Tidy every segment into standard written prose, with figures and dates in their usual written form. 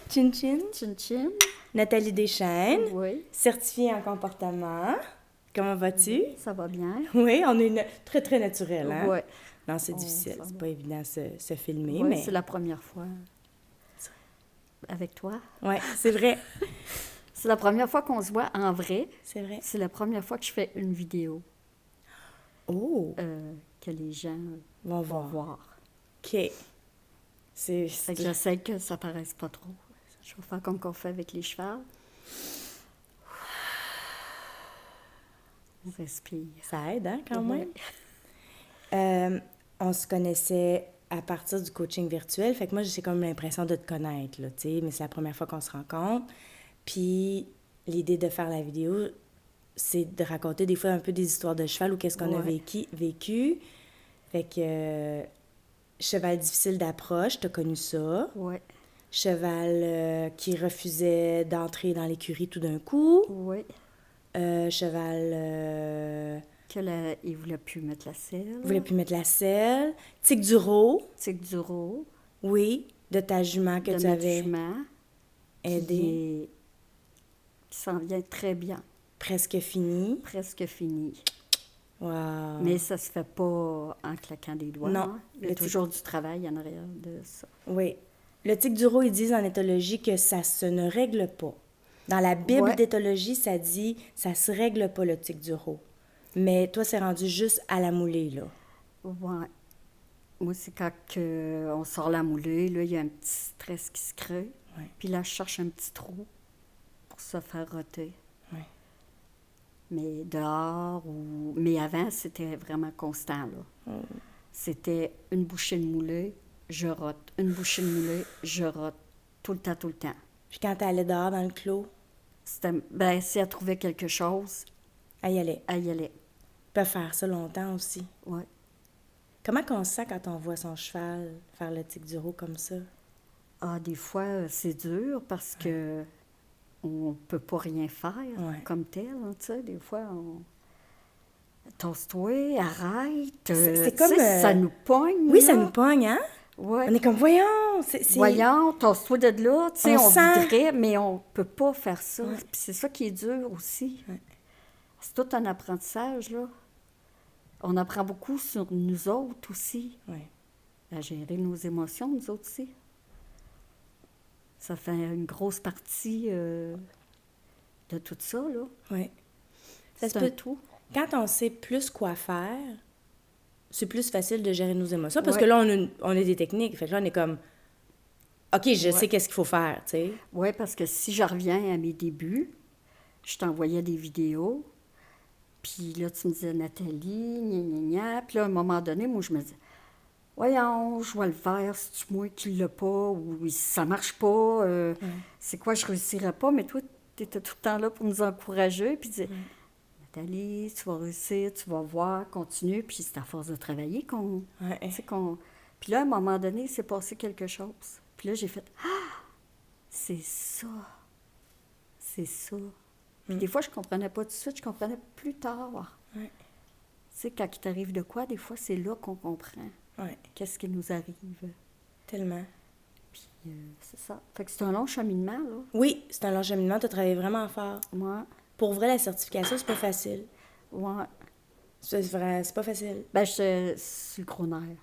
Chin Chin. Chin Chin. Nathalie Deschênes, Oui. certifiée en comportement. Comment vas-tu? Ça va bien. Oui, on est très, très naturel, hein? Oui. Non, c'est difficile. ça C'est va. pas évident se filmer, Oui, mais... c'est la première fois avec toi. Oui, c'est vrai. C'est la première fois qu'on se voit en vrai. C'est vrai. C'est la première fois que je fais une vidéo Oh! que les gens Vont vont voir. voir. OK. C'est... Fait que j'essaie que ça paraisse pas trop. Je vais faire comme qu'on fait avec les chevaux. On respire. Ça aide, hein, quand Ouais. même? On se connaissait à partir du coaching virtuel. Fait que moi, j'ai comme l'impression de te connaître, là, tu sais. Mais c'est la première fois qu'on se rencontre. Puis l'idée de faire la vidéo, c'est de raconter des fois un peu des histoires de cheval ou qu'est-ce qu'on a Ouais. vécu. Fait que cheval difficile d'approche, t'as connu ça. Oui. Cheval qui refusait d'entrer dans l'écurie tout d'un coup. Oui. Cheval Il voulait plus mettre la selle. voulait plus mettre la selle. Tic du Rho, Tic du Rho. oui, de ta jument que de tu notre avais jument, aidé. qui s'en vient très bien, Presque fini. presque fini. Wow. Mais ça se fait pas en claquant des doigts. Non. Hein? Il y a Le toujours du travail en arrière de ça. Oui. Le tic du Rho, ils disent en éthologie que ça se ne règle pas. Dans la Bible Ouais. d'éthologie, ça dit ça se règle pas le tic du Rho. Mais toi, c'est rendu juste à la moulée, là. Ouais. Moi, c'est quand on sort la moulée, là, il y a un petit stress qui se crée. Ouais. Puis là, je cherche un petit trou pour se faire roter. Ouais. Mais dehors ou... Mais avant, c'était vraiment constant, là. C'était une bouchée de moulée, je rote. Une bouchée de moulée, je rote. Tout le temps, tout le temps. Puis quand t'allais dehors dans le clos, Ben, si elle trouvait quelque chose, elle y allait. elle y allait. Elle peut faire ça longtemps aussi. Ouais. Comment qu'on se sent quand on voit son cheval faire le tic du Rho comme ça? Ah, des fois, c'est dur parce que on peut pas rien faire Ouais. comme tel, hein, tu sais. Des fois, on... Tosse-toi, arrête. C'est tu comme, sais, ça nous pogne, Oui, là. ça nous pogne, hein? Ouais. On est comme, voyons, c'est... Voyons, tosse-toi de là. Tu sais, On on sent- voudrait, mais on peut pas faire ça. Ouais. Puis c'est ça qui est dur aussi. Ouais. C'est tout un apprentissage, là. On apprend beaucoup sur nous autres aussi. Ouais. À gérer nos émotions, nous autres aussi. Ça fait une grosse partie de tout ça, là. Ouais. Ça C'est se un peut- tout. Quand on sait plus quoi faire, c'est plus facile de gérer nos émotions. Parce Ouais. que là, on a des techniques. Fait que là, on est comme, OK, je sais qu'est-ce qu'il faut faire, tu sais. Oui, parce que si je reviens à mes débuts, je t'envoyais des vidéos, puis là, tu me disais, Nathalie, gna gna gna. Puis là, à un moment donné, moi, je me disais, voyons, je vois le faire, c'est-tu moi qui l'ai pas, ou ça marche pas, c'est quoi, je réussirais pas, mais toi, tu étais tout le temps là pour nous encourager, puis dire, Nathalie, tu vas réussir, tu vas voir, continue, puis c'est à force de travailler qu'on... Ouais. tu sais, qu'on... Puis là, à un moment donné, il s'est passé quelque chose. Puis là, j'ai fait, ah, c'est ça, c'est ça. Puis des fois, je comprenais pas tout de suite, je comprenais plus tard. Ouais. Tu sais, quand il t'arrive de quoi, des fois, c'est là qu'on comprend Ouais, qu'est-ce qui nous arrive. tellement. Puis c'est ça. Fait que c'est un long cheminement, là. Oui, c'est un long cheminement. Tu as travaillé vraiment fort. Moi, Pour vrai, la certification, c'est pas facile. ouais. C'est vrai, c'est pas facile. Ben, j'étais sur le gros nerf.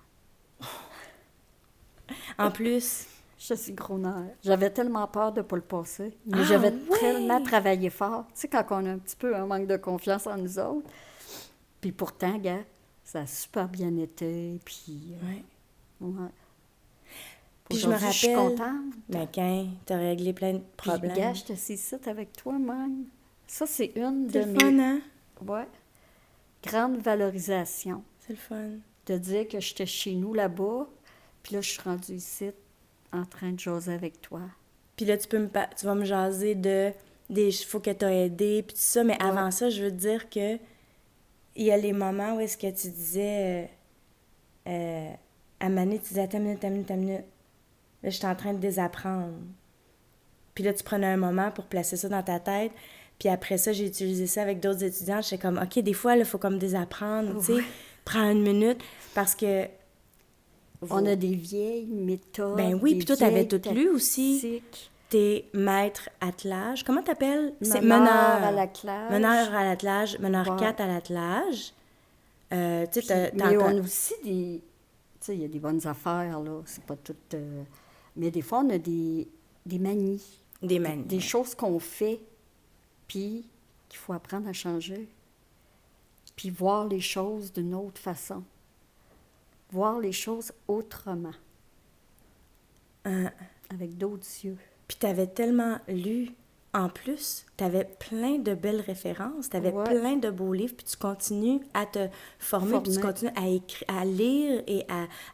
En plus, J'étais sur le gros nerf. J'avais tellement peur de ne pas le passer. Mais Ah, j'avais ouais! tellement travaillé fort. Tu sais, quand on a un petit peu un manque de confiance en nous autres. Puis pourtant, gars, ça a super bien été. Puis, ouais. ouais. Puis je me Aujourd'hui, je suis rappelle- contente. Ben, quand t'as réglé plein de Puis, problèmes. gars, je te sais ça avec toi-même. Ça, c'est une de C'est le mes... fun, hein? Ouais. Grande valorisation. C'est le fun. De dire que j'étais chez nous là-bas, puis là, je suis rendue ici en train de jaser avec toi. Puis là, tu vas me jaser des chevaux que t'as aidés, puis tout ça. Mais avant ça, je veux te dire que il y a les moments où est-ce que tu disais... à Mané, tu disais, attends une minute. Là, j'étais en train de désapprendre. Puis là, tu prenais un moment pour placer ça dans ta tête. Puis après ça, j'ai utilisé ça avec d'autres étudiants. J'étais comme, OK, des fois, il faut comme désapprendre, tu sais. Prends une minute. Parce que On a des vieilles méthodes. Ben oui, des puis toi, t'avais vieilles tout lu aussi. tactiques. T'es maître attelage. Comment t'appelles? C'est Meneur à l'attelage. Meneur à l'attelage, meneur Ouais. 4 à l'attelage. Tu sais, Puis- t'as mais on encore... a aussi des... Tu sais, il y a des bonnes affaires, là. C'est pas tout... mais des fois, on a des manies. Des manies. Des choses qu'on fait, puis qu'il faut apprendre à changer. Puis voir les choses d'une autre façon. Voir les choses autrement. Avec d'autres yeux. Puis t'avais tellement lu. En plus, t'avais plein de belles références, t'avais Ouais. plein de beaux livres, puis tu continues à te former, puis tu continues à lire et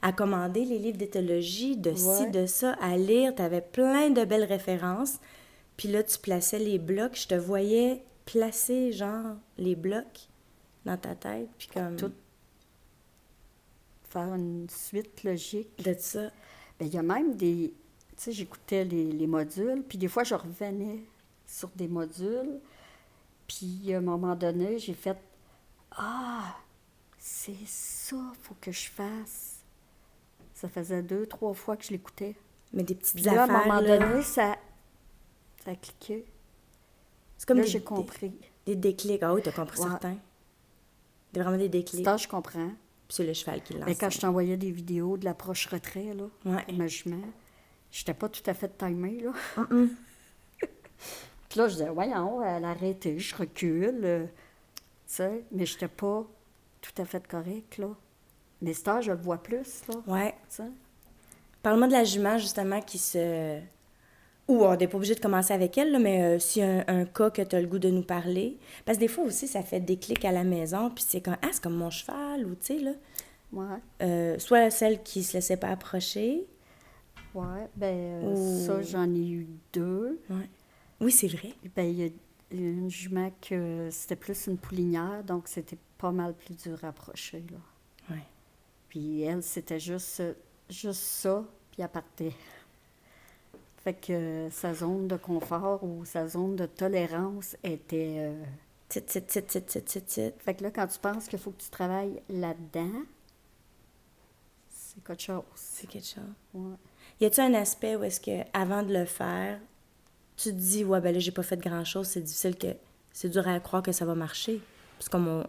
à commander les livres d'éthologie, de ci, Ouais. de ça, à lire. T'avais plein de belles références. Puis là, tu plaçais les blocs. Je te voyais placer, genre, les blocs dans ta tête, puis comme... Tout. Faire une suite logique. De ça. Bien, il y a même des... Tu sais, j'écoutais les modules, puis des fois, je revenais sur des modules, puis à un moment donné, j'ai fait « Ah, c'est ça, faut que je fasse. » Ça faisait 2-3 fois que je l'écoutais. Mais des petites Puis là, à affaires, un moment là, donné, ça a cliqué. c'est comme Là, des, j'ai compris. des déclics. Ah oui, t'as compris Ouais. certains. C'est vraiment des déclics. Ça, je comprends. Puis c'est le cheval qui lance. Mais quand je t'envoyais des vidéos de l'approche-retrait, là, Ouais. pour ma jument, j'étais pas tout à fait timée, là. Puis là, je disais, voyons, elle a arrêté, je recule, tu sais, mais j'étais pas tout à fait correcte, là. Mais ça, je le vois plus, là, Ouais. tu sais. Parle-moi de la jument, justement, qui se... Ou on n'est pas obligé de commencer avec elle, là, mais s'il y a un cas que tu as le goût de nous parler. Parce que des fois aussi, ça fait des clics à la maison, puis c'est comme, ah, c'est comme mon cheval, ou tu sais, là. Ouais, Soit celle qui se laissait pas approcher. ouais, ben Ou- ça, j'en ai eu 2. Ouais. Oui, c'est vrai. Ben il y a une jument que c'était plus une poulinière, donc c'était pas mal plus dur à approcher, là. Ouais. Puis elle, c'était juste ça, puis elle partait. Fait que sa zone de confort ou sa zone de tolérance était... Tit, tit, tit, tit, tit, tit, tit. Fait que là, quand tu penses qu'il faut que tu travailles là-dedans, c'est quelque chose. C'est quelque chose. Ouais. Y a-t-il un aspect où est-ce que avant de le faire, tu te dis, ouais, ben là, j'ai pas fait grand-chose, c'est difficile que... C'est dur à croire que ça va marcher. Parce que comme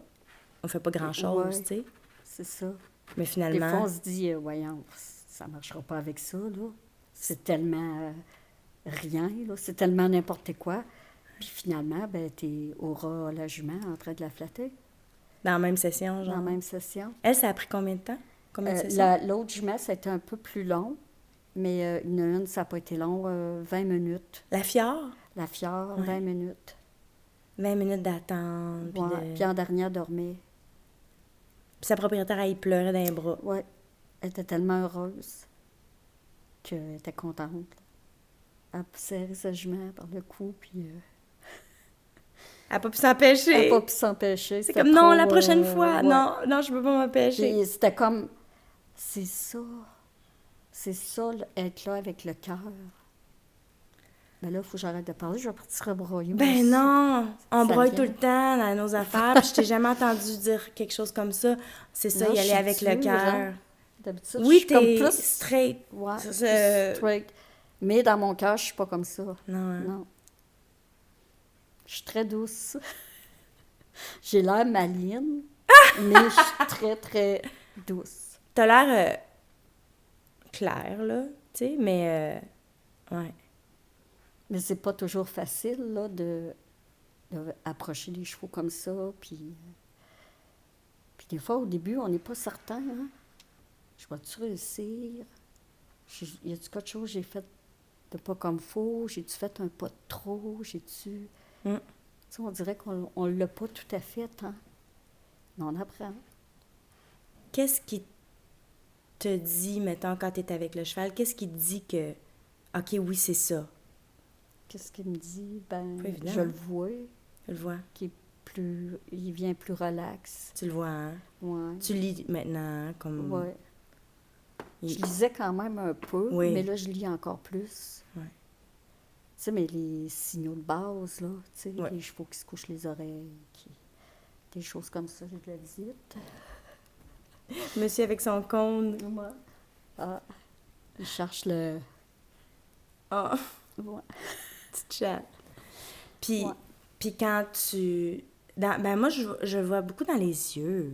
on fait pas grand-chose, Ouais. tu sais. C'est ça. Mais Des fois, finalement... on se dit, voyons, ça marchera pas avec ça, là. C'est tellement rien, là. C'est tellement n'importe quoi. Puis finalement, ben, t'es aura la jument en train de la flatter Dans la même session, genre. dans la même session. Elle, ça a pris combien de temps? Combien de sessions? L'autre jument, ça a été un peu plus long, mais une, ça n'a pas été long, 20 minutes. La fiore? La fiore, Ouais. 20 minutes. 20 minutes d'attente. Puis Ouais. de... Puis en dernière, dormait. Puis sa propriétaire, elle pleurait dans les bras. Oui, elle était tellement heureuse qu'elle était contente. Elle a serré sa jument par le cou, puis Elle n'a pas pu elle s'empêcher. n'a pas pu s'empêcher. C'est C'était comme, non, trop, la prochaine fois. ouais. Non, non, je peux pas m'empêcher. Puis c'était comme, c'est ça, être là avec le cœur. Mais là, il faut que j'arrête de parler, je vais partir à broyer. moi Ben aussi. non, on Ça broye vient. tout le temps dans nos affaires. Puis je t'ai jamais entendu dire quelque chose comme ça. C'est ça, Non, y je aller suis avec le dure, cœur. hein. D'habitude, je Oui, suis comme t'es plus straight. Ouais, Ça, plus c'est- straight. Mais dans mon cœur, je suis pas comme ça. Non, hein. Non. Je suis très douce. J'ai l'air maligne, mais je suis très, très douce. T'as l'air clair, là, tu sais, mais... ouais. Mais c'est pas toujours facile, là, de approcher les chevaux comme ça. Puis des fois, au début, on n'est pas certain. Hein? Je vais-tu réussir? Y a-tu quelque chose que j'ai fait de pas comme faut? J'ai-tu fait un pas de trop? J'ai-tu... Mm. Tu sais, on dirait qu'on ne l'a pas tout à fait, hein? Mais on apprend. Qu'est-ce qui te dit, mettons, quand t'es avec le cheval, qu'est-ce qui te dit que, OK, oui, c'est ça? Qu'est-ce qu'il me dit? Ben, Pas évident, je hein? le vois, Tu le vois. il vient plus relax. Tu le vois, hein? Ouais. Tu lis maintenant, hein, comme... Ouais. il- Je lisais quand même un peu, Oui. mais là, je lis encore plus. Ouais. Tu sais, mais les signaux de base, là, tu sais, Ouais. les chevaux qui se couchent les oreilles, des choses comme ça, j'ai de la visite. Monsieur avec son cône. Ouais. Ah, il cherche le... Oh, Ouais. petite chatte. Puis, Ouais. puis quand tu... ben moi, je vois beaucoup dans les yeux.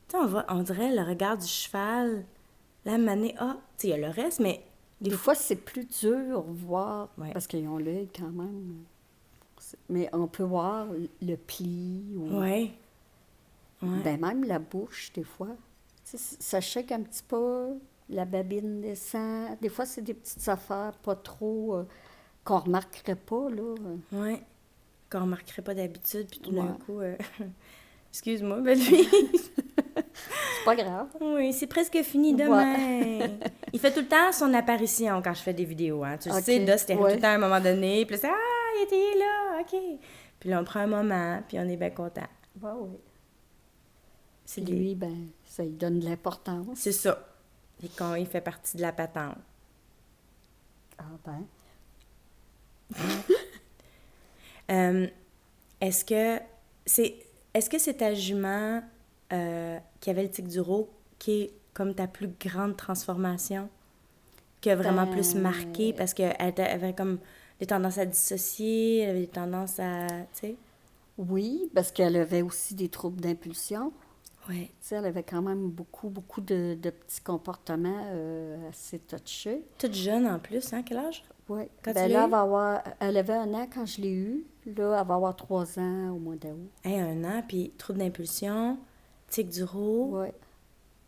Tu sais, on dirait le regard du cheval. La manée, tu sais, il y a le reste, mais Des fois, c'est plus dur voir, Ouais. parce qu'ils ont l'œil quand même. Mais on peut voir le pli, ou Ouais. Ouais. ben même la bouche, des fois. Tu sais, ça shake un petit peu, la babine descend. Des fois, c'est des petites affaires pas trop... qu'on remarquerait pas, là. Ouais. Qu'on remarquerait pas d'habitude, puis tout d'un Ouais. coup... Excuse-moi, ben lui... C'est pas grave. Oui, c'est presque fini Ouais. demain. Il fait tout le temps son apparition quand je fais des vidéos, hein. Tu le OK, sais, Dust arrive tout ouais. le temps à un moment donné, puis là, c'est « Ah, il était là, OK. » Puis là, on prend un moment, puis on est bien content. Ouais, ouais. C'est Puis lui, ben, ça lui donne de l'importance. C'est ça. Et quand il fait partie de la patente. Ah ben, Euh, est-ce que c'est est-ce que c'est ta jument qui avait le tic du rot qui est comme ta plus grande transformation, qui a vraiment plus marqué parce qu'elle avait comme des tendances à dissocier, elle avait des tendances à, tu sais? oui, parce qu'elle avait aussi des troubles d'impulsion. Ouais. Tu sais, elle avait quand même beaucoup de petits comportements assez touchés. Toute jeune en plus, hein? Quel âge? Oui. Quand Ben tu là, l'as elle eu? va avoir... Elle avait 1 an quand je l'ai eue. Là, elle va avoir 3 ans au mois d'août. Hey, 1 an, puis trouble d'impulsion, tic du rot, Oui,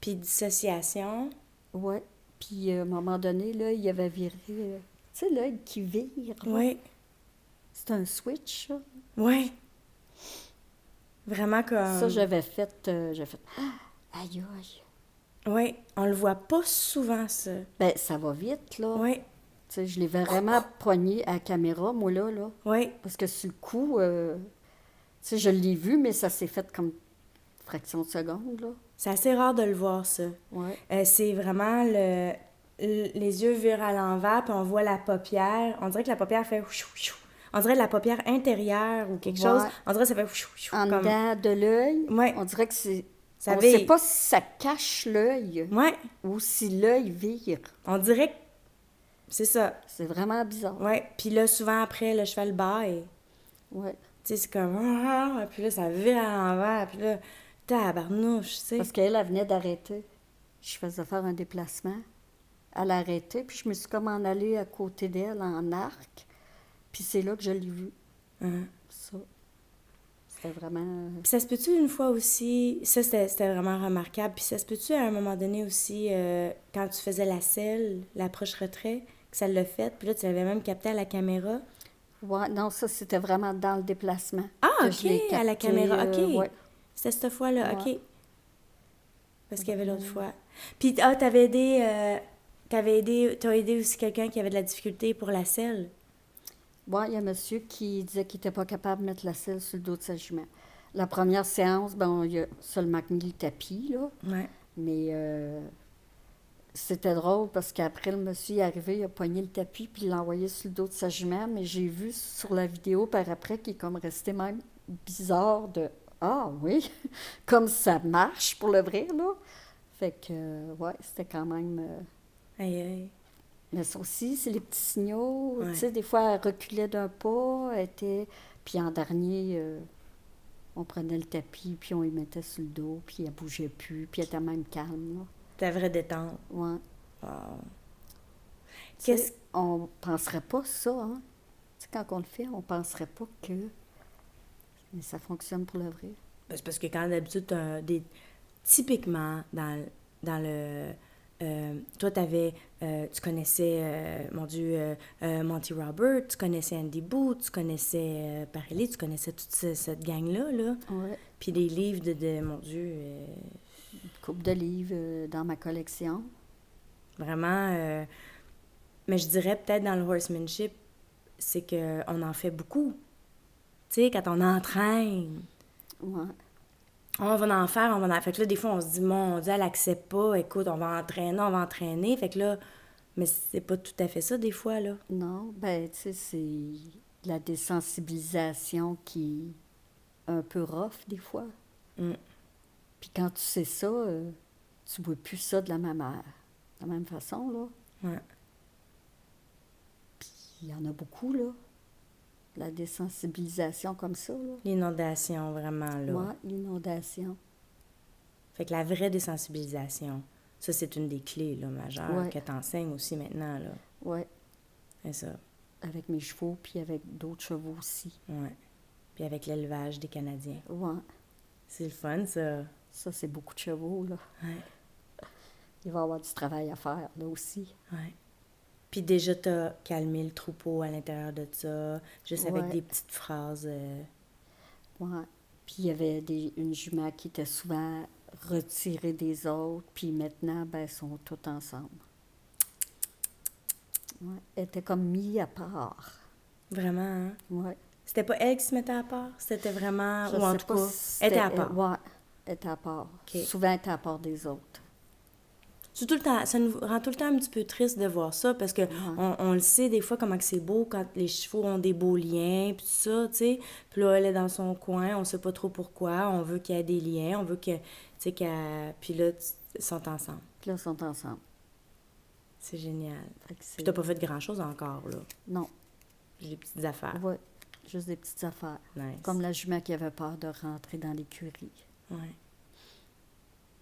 puis dissociation. oui. Puis, à un moment donné, là, il avait viré... tu sais, l'œil qui vire, là. Ouais. C'est un switch, ça. Ouais. Vraiment Ça, comme... j'avais fait... Ah, aïe, aïe. Ouais, on le voit pas souvent, ça. Ben, ça va vite, là. Ouais, Tu sais, je l'ai vraiment poigné à la caméra, moi, là. ouais. Parce que sur le coup, tu sais, je l'ai vu, mais ça s'est fait comme fraction de seconde, là. C'est assez rare de le voir, ça. Ouais. C'est vraiment les yeux virent à l'envers, puis on voit la paupière. On dirait que la paupière fait... chou, chou. On dirait la paupière intérieure ou quelque chose. Ouais. On dirait que ça fait... chou, chou, En comme... dedans de l'œil, Ouais, on dirait que c'est... ça On ne sait vire. pas si ça cache l'œil Ouais, ou si l'œil vire. on dirait que... C'est ça. C'est vraiment bizarre. Ouais, puis là, souvent, après, le cheval bat et... Ouais. Tu sais, c'est comme... Puis là, ça vire à l'envers, puis là... Tabarnouche, tu sais. Parce qu'elle, elle venait d'arrêter. Je faisais faire un déplacement. Elle a arrêté, puis je me suis comme en allée à côté d'elle en arc. Puis c'est là que je l'ai vue. Hein. Ça. C'était vraiment... Puis ça se peut-tu une fois aussi, ça c'était vraiment remarquable, puis ça se peut-tu à un moment donné aussi, quand tu faisais la selle, l'approche-retrait, que ça l'a fait, puis là tu l'avais même capté à la caméra? Ouais, non, ça, c'était vraiment dans le déplacement. Ah, que ok, je l'ai à la capté, caméra, ok. ouais. C'était cette fois-là, Ouais. ok. Parce qu'il y avait l'autre fois. Puis, t'avais aidé, t'as aidé aussi quelqu'un qui avait de la difficulté pour la selle? Ouais, il y a un monsieur qui disait qu'il n'était pas capable de mettre la selle sur le dos de sa jument. La première séance, ben, il a seulement mis le tapis, là. Ouais. Mais c'était drôle parce qu'après, le monsieur est arrivé, il a poigné le tapis puis il l'a envoyé sur le dos de sa jument. Mais j'ai vu sur la vidéo par après qu'il est comme resté même bizarre de Ah oui, comme ça marche pour le vrai, là. Fait que, ouais, c'était quand même. Aïe, aïe. Mais ça aussi, c'est les petits signaux. Ouais. Tu sais, des fois, elle reculait d'un pas, elle était. Puis en dernier, on prenait le tapis, puis on y mettait sur le dos, puis elle bougeait plus, puis elle était même calme, là. Ta vraie détente. Ouais. Wow. Tu Qu'est-ce... sais, on penserait pas ça, hein. Tu sais, quand on le fait, on penserait pas que mais ça fonctionne pour le vrai. Ben, c'est parce que quand d'habitude, t'as des... Typiquement, dans le... toi, tu connaissais, mon Dieu, Monty Roberts, tu connaissais Andy Booth, tu connaissais Parelli, tu connaissais toute cette gang-là, là. Ouais. Puis des livres mon Dieu, Une couple de livres dans ma collection. vraiment... mais je dirais peut-être dans le horsemanship, c'est qu'on en fait beaucoup. Tu sais, quand on entraîne, Ouais. on va en faire, on va en faire. Fait que là, des fois, on se dit, mon Dieu, elle accepte pas, écoute, on va entraîner. Fait que là, mais c'est pas tout à fait ça, des fois, là. Non, ben, tu sais, c'est la désensibilisation qui est un peu rough, des fois. Mm. Puis quand tu sais ça, tu vois plus ça de la même la même façon, là. Ouais. Il y en a beaucoup, là. La désensibilisation comme ça, là. L'inondation, vraiment, là. Ouais, l'inondation. Fait que la vraie désensibilisation, ça, c'est une des clés, là, majeures, Ouais. que t'enseignes aussi maintenant, là. Ouais, C'est ça. avec mes chevaux, puis avec d'autres chevaux aussi. Ouais. Puis avec l'élevage des Canadiens. Ouais, C'est le fun, ça. ça, c'est beaucoup de chevaux, là. Ouais. Il va y avoir du travail à faire, là aussi. Ouais. Puis déjà, t'as calmé le troupeau à l'intérieur de ça, juste avec Ouais. des petites phrases. Ouais. Puis il y avait une jument qui était souvent retirée des autres, puis maintenant, ben, elles sont toutes ensemble. Ouais. Elle était comme mise à part. Vraiment, hein? Ouais. C'était pas elle qui se mettait à part? C'était vraiment... Je ou en sais tout pas cas, si elle était c'était à part. Ouais, elle était à part. OK. Souvent, elle était à part des autres. C'est tout le temps, ça nous rend tout le temps un petit peu triste de voir ça, parce que on le sait des fois comment que c'est beau quand les chevaux ont des beaux liens, puis tout ça, tu sais. Puis là, elle est dans son coin, on sait pas trop pourquoi, on veut qu'il y ait des liens, on veut que, tu sais, puis là, ils sont ensemble. Puis là, ils sont ensemble. C'est génial. Fait que c'est- Puis t'as pas fait grand-chose encore, là. Non, J'ai des petites affaires. ouais, juste des petites affaires. Nice. Comme la jument qui avait peur de rentrer dans l'écurie. Ouais.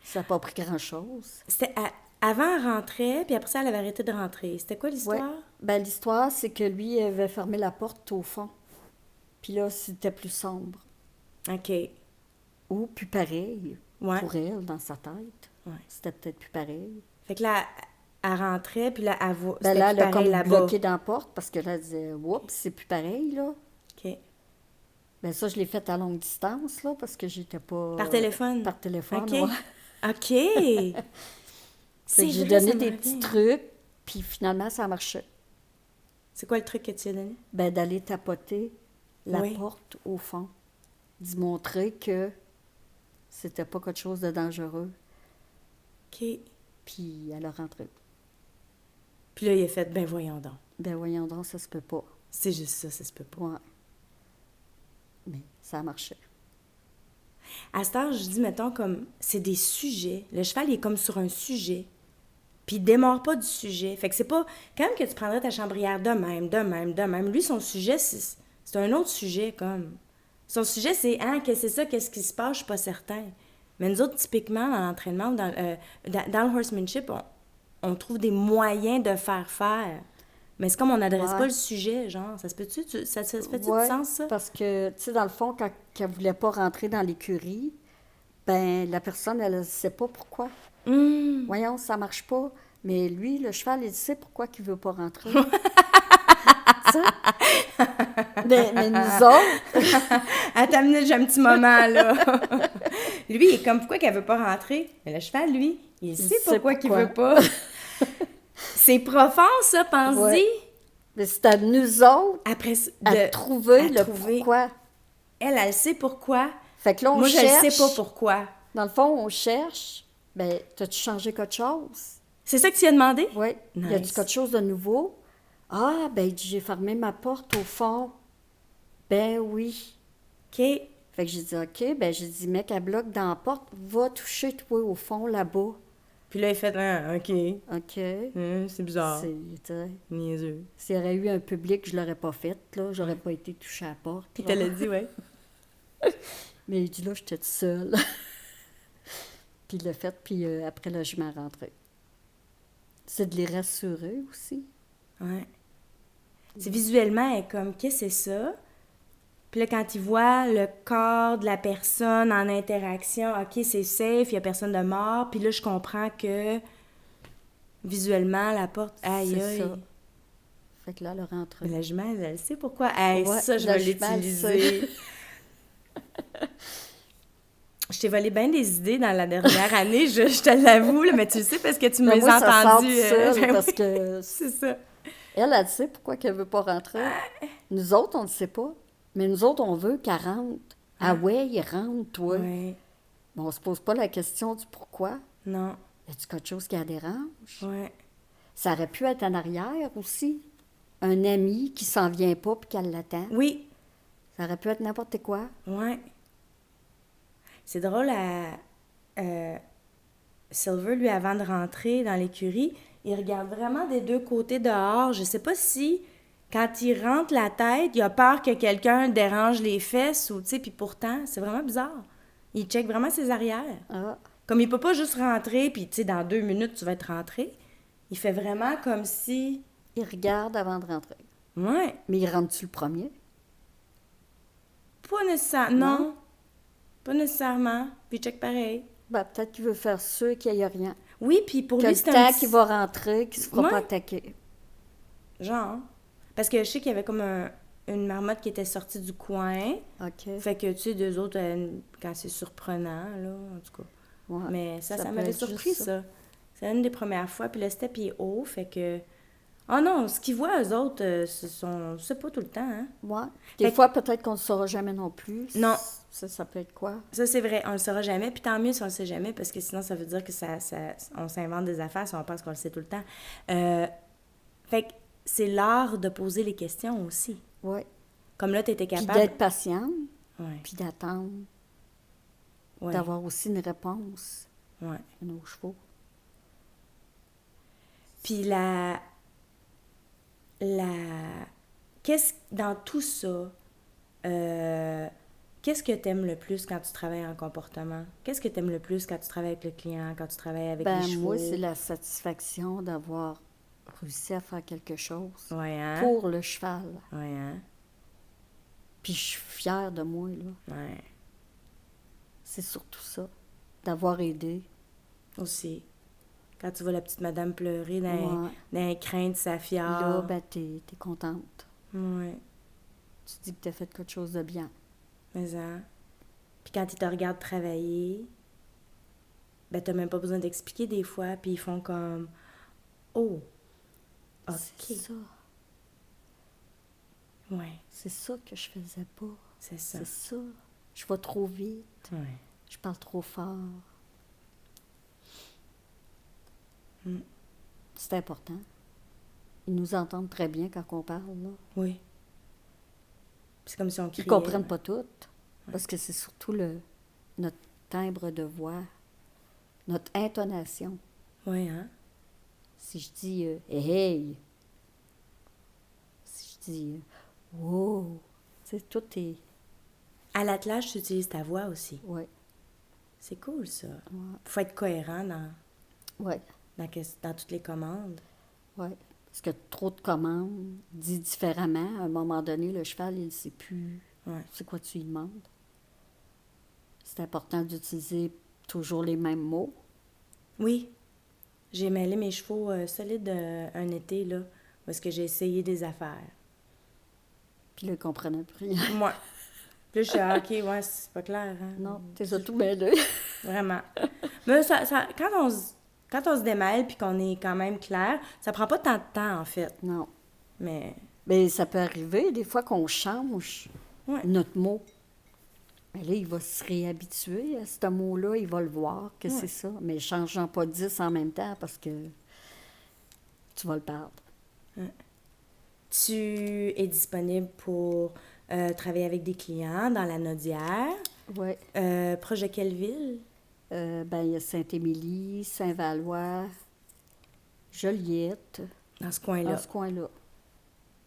Ça n'a pas pris grand-chose. C'était avant, elle rentrait, puis après ça, elle avait arrêté de rentrer. C'était quoi l'histoire? Ouais. Ben, l'histoire, c'est que lui il avait fermé la porte au fond. Puis là, c'était plus sombre. OK. Ou plus pareil Ouais. pour elle, dans sa tête. Ouais. C'était peut-être plus pareil. Fait que là, elle rentrait, puis là, elle voit. Ben C'était là, plus elle a pareil comme là-bas. bloqué dans la porte parce que là, elle disait, oups, c'est plus pareil, là. OK. Ben ça, je l'ai fait à longue distance, là, parce que j'étais pas... Par téléphone? Par téléphone, OK. ouais. OK. Fait C'est que j'ai vrai, donné ça des me petits revient. trucs, puis finalement, ça marchait. C'est quoi le truc que tu as donné? Ben, d'aller tapoter la Oui. porte au fond. D'y montrer que c'était pas quelque chose de dangereux. OK. Puis elle a rentré. Puis là, il a fait, ben voyons donc. Ben voyons donc, ça se peut pas. C'est juste ça se peut pas. Ouais. Mais ça a marché. À cette heure, je dis, mettons, comme, c'est des sujets. Le cheval, il est comme sur un sujet. Puis il démarre pas du sujet. Fait que c'est pas... Quand même que tu prendrais ta chambrière de même. Lui, son sujet, c'est un autre sujet, comme... Son sujet, c'est, hein, que c'est ça, qu'est-ce qui se passe, je suis pas certain. Mais nous autres, typiquement, dans l'entraînement, ou dans le horsemanship, on trouve des moyens de faire. Mais c'est comme on n'adresse Ouais. pas le sujet, genre. Ça se peut-tu? Ça se fait-tu Ouais, du sens, ça? parce que, tu sais, dans le fond, quand elle voulait pas rentrer dans l'écurie, ben la personne, elle ne sait pas pourquoi. Hum. Voyons, ça marche pas. Mais lui, le cheval, il sait pourquoi il veut pas rentrer. Tu sais? Mais nous autres, Attends une minute, j'ai un petit moment, là. Lui, il est comme, pourquoi qu'elle veut pas rentrer? Mais le cheval, lui, il sait sait pourquoi qu'il pourquoi. veut pas. C'est profond, ça, pense-y. Ouais. mais c'est à nous autres Après, à trouver à le trouver. pourquoi. Elle sait pourquoi. Fait que là, on Moi, cherche. je ne sais pas pourquoi. Dans le fond, on cherche. Ben, t'as-tu changé quelque chose? C'est ça que tu as demandé? Oui. Nice. Y a-tu quelque chose de nouveau? Ah, ben, il dit, j'ai fermé ma porte au fond. Ben oui. OK. Fait que j'ai dit, OK, ben, j'ai dit, mec, à bloc dans la porte, va toucher, toi, au fond, là-bas. Puis là, il fait, ah, OK. OK. C'est bizarre. C'est, tu sais, Niaiseux. s'il y aurait eu un public, je l'aurais pas fait, là. J'aurais pas été touchée à la porte. Puis là. tu l'as dit, ouais. Mais il dit, là, j'étais toute seule. Puis il l'a fait, puis après, là, je m'en rentrée. C'est de les rassurer aussi. Ouais. C'est visuellement, elle est comme, qu'est-ce que c'est ça? Puis là, quand il voit le corps de la personne en interaction, OK, c'est safe, il n'y a personne de mort. Puis là, je comprends que visuellement, la porte, aïe, C'est aïe. ça. Fait que là, elle a rentré. Mais la jumelle, elle sait pourquoi. Hey, Ouais, ça, je la vais jumelle l'utiliser. Je t'ai volé bien des idées dans la dernière année, je te l'avoue, là, mais tu le sais parce que tu me Ben, les moi, as ça sort entendues. tout seul, ben parce oui, que c'est ça. elle sait pourquoi qu'elle veut pas rentrer. Nous autres, on ne sait pas. Mais nous autres, on veut qu'elle rentre. Ah ouais, il rentre, toi. Ouais. Mais on se pose pas la question du pourquoi. Non. Y a-tu quelque chose qui la dérange? Ouais. Ça aurait pu être en arrière aussi. Un ami qui s'en vient pas puis qu'elle l'attend. Oui. Ça aurait pu être n'importe quoi. Ouais. C'est drôle Silver, lui, avant de rentrer dans l'écurie, il regarde vraiment des deux côtés dehors. Je sais pas si, quand il rentre la tête, il a peur que quelqu'un dérange les fesses ou, tu sais, puis pourtant, c'est vraiment bizarre. Il check vraiment ses arrières. Ah, Comme il peut pas juste rentrer, puis, tu sais, dans 2 minutes, tu vas être rentré. Il fait vraiment comme si... il regarde avant de rentrer. Ouais, Mais il rentre-tu le premier? pas nécessairement. Non? Non, pas nécessairement. Puis il check pareil. Ben, peut-être qu'il veut faire sûr qu'il n'y a rien. Oui, puis pour Que lui, le c'est un temps petit... qu'il va rentrer, qu'il ne se fera Ouais. pas attaquer. Genre. Parce que je sais qu'il y avait comme une marmotte qui était sortie du coin. OK. Fait que, tu sais, deux autres, quand c'est surprenant, là, en tout cas. Ouais. Mais ça peut m'avait être surpris, juste ça. C'est une des premières fois. Puis le step, il est haut, fait que... Oh non, ce qu'ils voient, eux autres, c'est pas tout le temps, hein? Ouais. Des Fait que- fois, peut-être qu'on ne le saura jamais non plus. Non. Ça peut être quoi? Ça, c'est vrai, on le saura jamais. Puis tant mieux si on le sait jamais, parce que sinon, ça veut dire que on s'invente des affaires si on pense qu'on le sait tout le temps. Fait que c'est l'art de poser les questions aussi. Oui. Comme là, tu étais Puis capable... d'être patiente, Ouais, puis d'attendre, ouais, d'avoir aussi une réponse ouais. à nos chevaux. Puis dans tout ça, qu'est-ce que tu aimes le plus quand tu travailles en comportement? Qu'est-ce que tu aimes le plus quand tu travailles avec le client, quand tu travailles avec les chevaux? Moi, c'est la satisfaction d'avoir réussi à faire quelque chose Ouais, hein? pour le cheval. Ouais, hein? Puis je suis fière de moi, là. Ouais, C'est surtout ça, d'avoir aidé. aussi. Quand tu vois la petite madame pleurer Ouais. dans un crin de sa Là, fière. ben, t'es contente. Ouais, Tu te dis que t'as fait quelque chose de bien. mais hein? Puis quand ils te regardent travailler, ben t'as même pas besoin d'expliquer des fois, puis ils font comme... Oh, C'est OK. ça. Ouais, C'est ça que je faisais pas. c'est ça. C'est ça. Je vais trop vite. Ouais. Je parle trop fort. Mm. C'est important. Ils nous entendent très bien quand on parle, là. Oui. C'est comme si on Ils criait. comprennent pas tout, parce que c'est surtout notre timbre de voix, notre intonation. Oui, hein? Si je dis hey, hey, si je dis wow, tu sais, tout est. À l'attelage, tu utilises ta voix aussi. Ouais, C'est cool, ça. ouais, Faut être cohérent ouais, dans toutes les commandes. ouais. Parce que trop de commandes, dit différemment, à un moment donné, le cheval, il ne sait plus Ouais. c'est quoi tu lui demandes. C'est important d'utiliser toujours les mêmes mots. Oui. J'ai mêlé mes chevaux solides un été, là, parce que j'ai essayé des affaires. Puis là, ils ne comprenaient plus rien. Moi. Puis là, je suis ah, OK, ouais, c'est pas clair, hein? Non, t'es ça tout mêlé. Vraiment. Mais quand on se démêle puis qu'on est quand même clair, ça prend pas tant de temps, en fait. Non. Mais, Mais ça peut arriver, des fois, qu'on change ouais. notre mot. Mais là, il va se réhabituer à ce mot-là, il va le voir que Ouais. c'est ça. Mais changeant pas 10 en même temps parce que tu vas le perdre. Tu es disponible pour travailler avec des clients dans la Nodière. Oui. Proche de quelle ville? Il y a Saint-Émilie, Saint-Valois, Joliette, Dans ce coin-là. dans ce coin-là.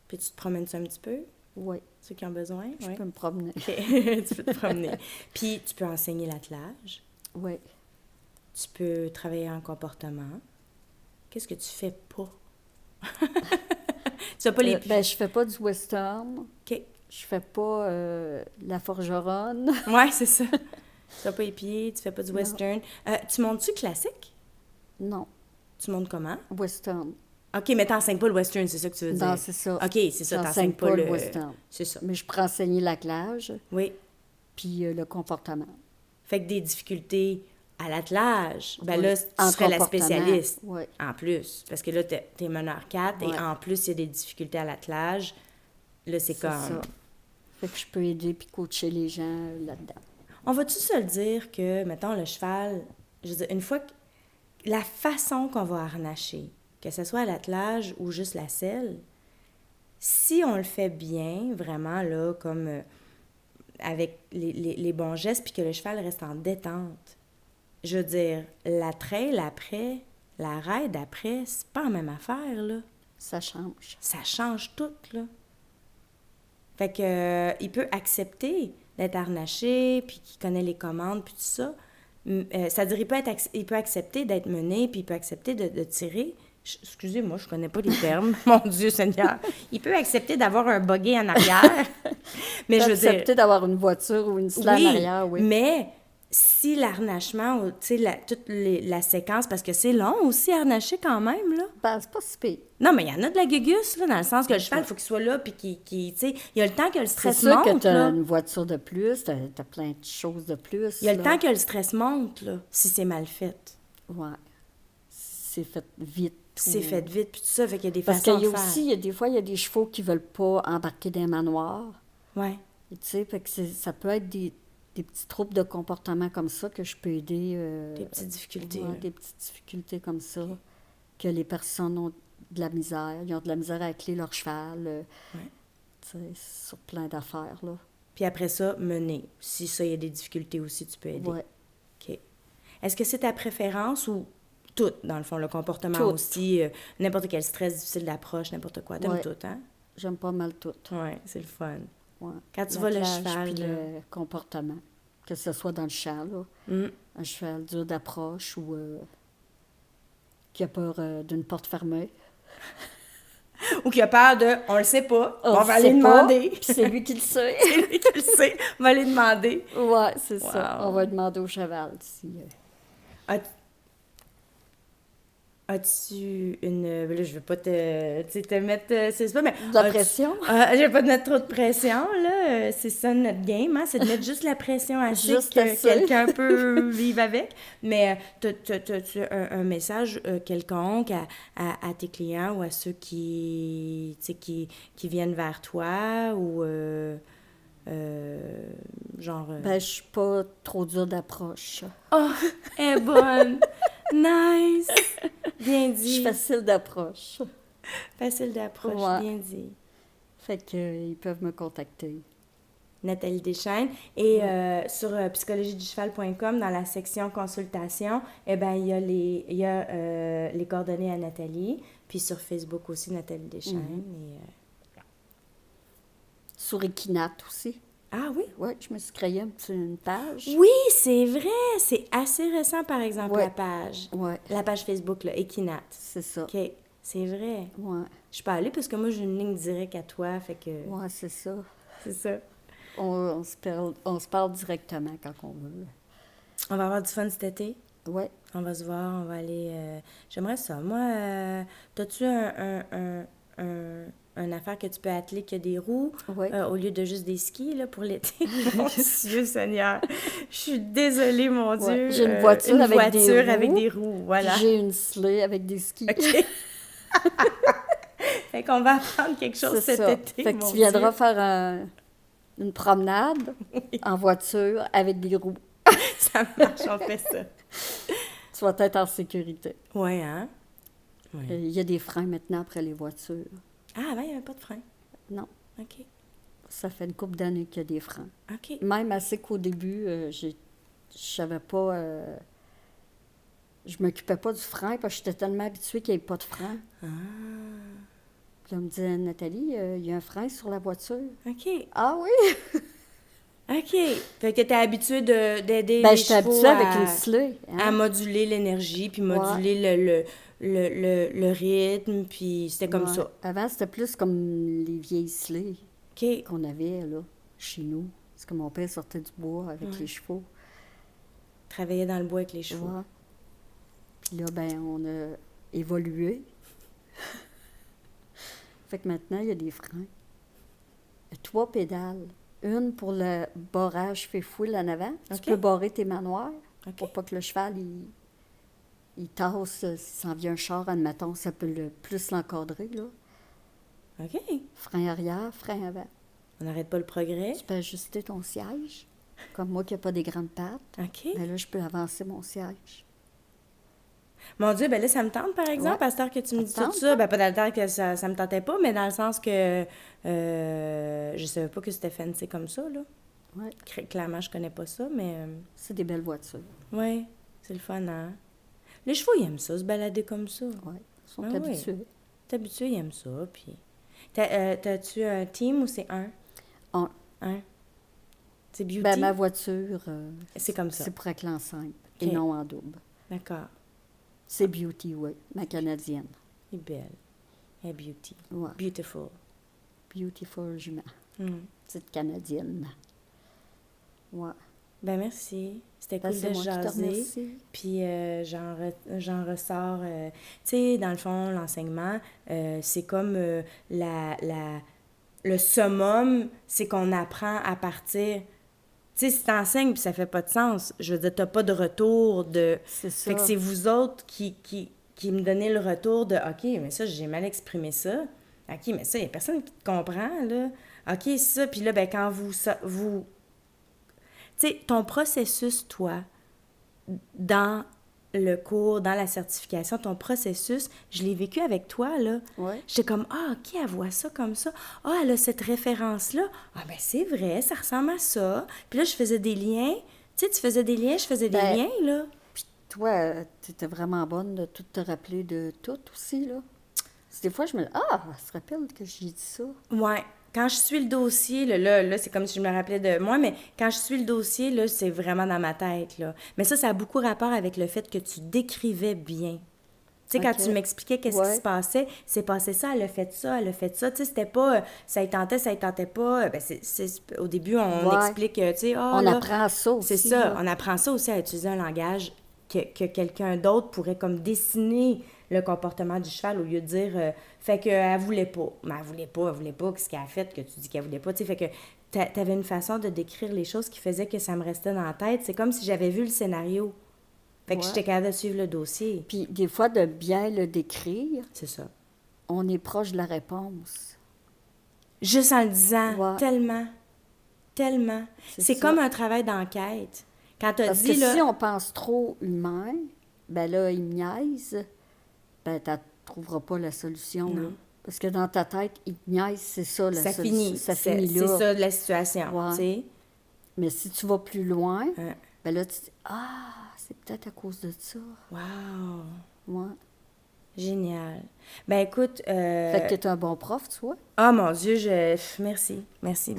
Puis tu te promènes un petit peu, Oui, ceux qui ont besoin? je Ouais. peux me promener. OK. Tu peux te promener. Puis tu peux enseigner l'attelage. Oui. Tu peux travailler en comportement. Qu'est-ce que tu fais pas? Tu fais pas les... Je fais pas du western. OK. Je fais pas la forgeronne. Ouais, c'est ça. Tu fais pas les pieds, tu fais pas du Non. western. Tu montes-tu classique? Non, Tu montes comment? western. OK, mais t'enseignes pas le western, c'est ça que tu veux dire? Non, c'est ça. OK, c'est ça, t'enseignes pas le western. C'est ça. Mais je peux enseigner l'attelage, Oui. puis le comportement. Fait que des difficultés à l'attelage, ben Oui. là, tu En serais la comportement, spécialiste. oui. En plus. Parce que là, t'es meneur 4 et Ouais. en plus, il y a des difficultés à l'attelage. Là, c'est comme... ça. Fait que je peux aider puis coacher les gens là-dedans. On va-tu se le dire que, mettons, le cheval, je veux dire, une fois que la façon qu'on va harnacher, que ce soit à l'attelage ou juste la selle, si on le fait bien, vraiment, là, comme avec les bons gestes, puis que le cheval reste en détente, je veux dire, la trail après, la ride après, c'est pas la même affaire, là. Ça change. Ça change tout, là. Fait que il peut accepter d'être harnaché, puis qu'il connaît les commandes, puis tout ça. C'est-à-dire, il peut accepter d'être mené, puis il peut accepter de tirer. Excusez-moi, je connais pas les termes. Mon Dieu Seigneur. Il peut accepter d'avoir un buggy en arrière. Mais je veux dire... Accepter d'avoir une voiture ou une sled en arrière, oui. Mais si l'harnachement, tu sais, toute la séquence, parce que c'est long aussi harnacher quand même, là. Ben, c'est pas si pire. Non, mais il y en a de la gugus, là, dans le sens que le cheval, il faut qu'il soit là, puis qu'il tu sais, il y a le temps que le C'est stress sûr que monte, tu as là. une voiture de plus, tu as plein de choses de plus. Il y a le là. temps que le stress monte, là, si c'est mal fait. Ouais. C'est fait vite. C'est fait vite, puis tout ça, fait qu'il y a des Parce façons qu'il y a de faire. aussi, des fois, il y a des chevaux qui veulent pas embarquer dans un manoir. Ouais. Et tu sais, fait que ça peut être des petits troubles de comportement comme ça que je peux aider. Des petites difficultés. Ouais, là. des petites difficultés comme ça. Que les personnes ont de la misère. Ils ont de la misère à clé leur cheval. Ouais. Tu sais, sur plein d'affaires, là. Puis après ça, mener. Si ça, il y a des difficultés aussi, tu peux aider. Ouais. OK. Est-ce que c'est ta préférence ou tout, dans le fond, le comportement Tout. aussi, n'importe quel stress difficile d'approche, n'importe quoi, t'aimes Ouais. tout, hein? J'aime pas mal tout. Ouais, c'est le fun. Ouais. Quand tu vois le L'attelage cheval, puis là. le comportement. Que ce soit dans le champ, là. Mm. Un cheval dur d'approche ou qui a peur d'une porte fermée. Ou qui a peur de, on le sait pas, on le va aller sait pas, demander. puis c'est lui qui le sait. C'est lui qui le sait, on va aller demander. Ouais, c'est ça. Wow. On va demander au cheval si... As-tu une... Là, je veux pas te mettre... c'est pas, mais... De la pression? Je vais pas te mettre trop de pression, là. C'est ça, notre game, hein? C'est de mettre juste la pression assez Juste que assez. quelqu'un peut vivre avec. Mais t'as-tu un message quelconque à tes clients ou à ceux qui viennent vers toi ou... genre... Ben, je suis pas trop dure d'approche. Oh, elle est bonne! Nice! Bien Je suis dit. facile d'approche. Facile d'approche, Ouais. bien dit. Fait que ils peuvent me contacter. Nathalie Deschaines. Et sur psychologieducheval.com, dans la section consultation, eh ben, il y a les coordonnées à Nathalie. Puis sur Facebook aussi, Nathalie Deschaines. Et, Sur Equinat aussi. Ah oui? Oui, je me suis créé une page. Oui, c'est vrai! C'est assez récent, par exemple, Ouais. la page. Ouais, La page Facebook, là, Equinat. c'est ça. OK, c'est vrai. Ouais, Je peux aller parce que moi, j'ai une ligne directe à toi, fait que... ouais, c'est ça. C'est ça. On se parle directement quand on veut. On va avoir du fun cet été. Ouais. On va se voir, on va aller... J'aimerais ça. Moi, t'as-tu une affaire que tu peux atteler qui a des roues Ouais. au lieu de juste des skis là, pour l'été? Mon Dieu Seigneur! Je suis désolée, mon Dieu. Ouais, j'ai une voiture avec des roues. avec des roues, voilà. Puis j'ai une sleigh avec des skis. OK. Fait qu'on va apprendre quelque chose C'est cet ça. été, Fait que mon tu viendras Dieu. faire une promenade en voiture avec des roues. Ça marche, on fait ça. Tu vas être en sécurité. Ouais, hein? Ouais. Il y a des freins maintenant après les voitures. Ah, avant, il n'y avait pas de frein. Non, OK. ça fait une couple d'années qu'il y a des freins. OK. Même assez qu'au début, je savais pas... je m'occupais pas du frein parce que j'étais tellement habituée qu'il n'y ait pas de frein. Ah, Puis on me disait, Nathalie, il y a un frein sur la voiture. OK. Ah oui? OK. Fait que t'es habitué d'aider Ben, les j'étais chevaux habituée avec une sleigh. hein. à moduler l'énergie, puis moduler le rythme, puis c'était comme Ouais. ça. Avant, c'était plus comme les vieilles sleighs OK. qu'on avait là, chez nous. Parce que mon père sortait du bois avec les chevaux. Travailler dans le bois avec les Tu chevaux. vois. Puis là, ben, on a évolué. Fait que maintenant, il y a des freins. Il y a 3 pédales. Une pour le barrage fait fouille en avant. OK. Tu peux barrer tes manoirs OK. pour pas que le cheval, il tasse. S'il s'en vient un char, admettons, ça peut plus l'encadrer, là. OK. Frein arrière, frein avant. On n'arrête pas le progrès. Tu peux ajuster ton siège. Comme moi qui n'ai pas des grandes pattes, OK. ben là, je peux avancer mon siège. Mon Dieu, ben là, ça me tente, par exemple, Ouais. à cette heure que tu me dis Ça te tout tente, ça. Ben, pas dans le temps que ça me tentait pas, mais dans le sens que je savais pas que c'était fancy comme ça, là. Ouais. Clairement, je connais pas ça, mais C'est des belles voitures. ouais, C'est le fun, hein? Les chevaux, ils aiment ça, se balader comme ça. Oui, ils sont Ah habitués. oui. T'es habitué, ils aiment ça, puis... T'as-tu un team ou c'est un? Un. Un? C'est Beauty? Ben, ma voiture, C'est comme ça. c'est pour être l'enceinte OK. et non en double. D'accord. C'est Beauty, oui, ma canadienne. Elle est belle. Elle est Beauty. Ouais. Beautiful. Beautiful jument. Mm. Petite canadienne. Ouais. Ben merci. C'était Ben, cool c'est de moi qui te jaser. remercie. Puis j'en ressors... tu sais, dans le fond, l'enseignement, c'est comme le summum, c'est qu'on apprend à partir... Tu sais, si t'enseignes puis ça fait pas de sens, je veux dire, t'as pas de retour de... C'est ça. Fait que c'est vous autres qui me donnez le retour de « OK, mais ça, j'ai mal exprimé ça. OK, mais ça, il y a personne qui te comprend, là. OK, c'est ça. » Puis là, ben quand vous... Tu sais, ton processus, toi, dans le cours, dans la certification, ton processus, je l'ai vécu avec toi, là. Ouais. J'étais comme, ah, OK, elle voit ça comme ça. Ah, elle a cette référence-là. Ah, ben c'est vrai, ça ressemble à ça. Puis là, je faisais des liens. Tu sais, tu faisais des liens, je faisais des Ben, liens, là. Puis toi, tu étais vraiment bonne de tout te rappeler de tout aussi, là. Parce que des fois, je me dis, ah, elle se rappelle que j'ai dit ça. Ouais. Quand je suis le dossier, là, c'est comme si je me rappelais de moi, mais quand je suis le dossier, là, c'est vraiment dans ma tête, là. Mais ça a beaucoup rapport avec le fait que tu décrivais bien. Tu sais, quand OK. tu m'expliquais qu'est-ce qui Ouais. se passait, c'est passé ça, elle a fait ça, elle a fait ça. Tu sais, c'était pas ça y tentait pas. Ben, au début, on Ouais. explique, tu sais, ah, On là, apprend ça aussi. c'est ça, là. on apprend ça aussi à utiliser un langage que quelqu'un d'autre pourrait comme dessiner le comportement du cheval au lieu de dire fait qu'elle voulait pas. Mais elle voulait pas, qu'est-ce qu'elle a fait que tu dis qu'elle voulait pas. Tu sais, fait que t'avais une façon de décrire les choses qui faisait que ça me restait dans la tête. C'est comme si j'avais vu le scénario. Fait que Ouais. j'étais capable de suivre le dossier. Puis des fois, de bien le décrire, C'est ça. on est proche de la réponse. Juste en le disant, Ouais. tellement, tellement. C'est C'est ça. comme un travail d'enquête. Quand tu as Parce dit, que là... si on pense trop humain, ben là, il me niaise, ben tu ne trouveras pas la solution. Là. Parce que dans ta tête, il te niaise, c'est ça la ça solution. finit. Ça C'est finit là. c'est ça de la situation, Ouais. tu sais. Mais si tu vas plus loin, Hein. ben là, tu te dis, ah, c'est peut-être à cause de ça. Wow! Ouais. Génial. Ben écoute... Fait que tu es un bon prof, tu vois. Oh mon Dieu, merci. Merci.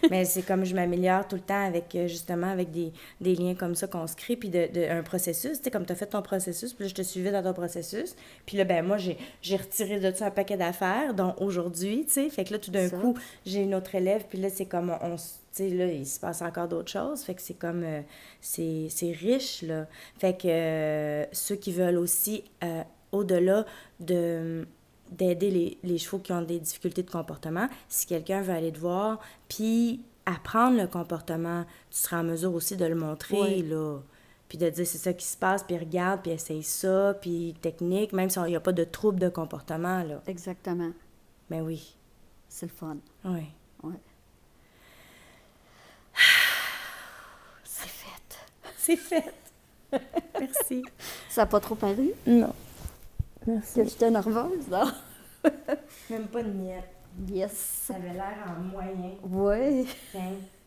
Mais c'est comme je m'améliore tout le temps avec, justement, avec des liens comme ça qu'on se crée, puis un processus, tu sais, comme tu as fait ton processus, puis là, je te suivais dans ton processus. Puis là, ben moi, j'ai retiré de ça un paquet d'affaires, dont aujourd'hui, tu sais. Fait que là, tout d'un Ça. coup, j'ai une autre élève, puis là, c'est comme, tu sais, là, il se passe encore d'autres choses. Fait que c'est comme, c'est riche, là. Fait que ceux qui veulent aussi, au-delà d'aider les chevaux qui ont des difficultés de comportement, si quelqu'un veut aller te voir, puis apprendre le comportement, tu seras en mesure aussi de le montrer, Ouais. là. Puis de dire c'est ça qui se passe, puis regarde, puis essaye ça, puis technique, même s'il n'y a pas de trouble de comportement, là. Exactement. Mais oui, C'est le fun. oui. Ouais. C'est fait. C'est fait. Merci. Ça n'a pas trop paru? Non. Merci. Que j'étais nerveuse, là? Même pas de miette. Yes. Ça avait l'air en moyen. Oui. Tiens.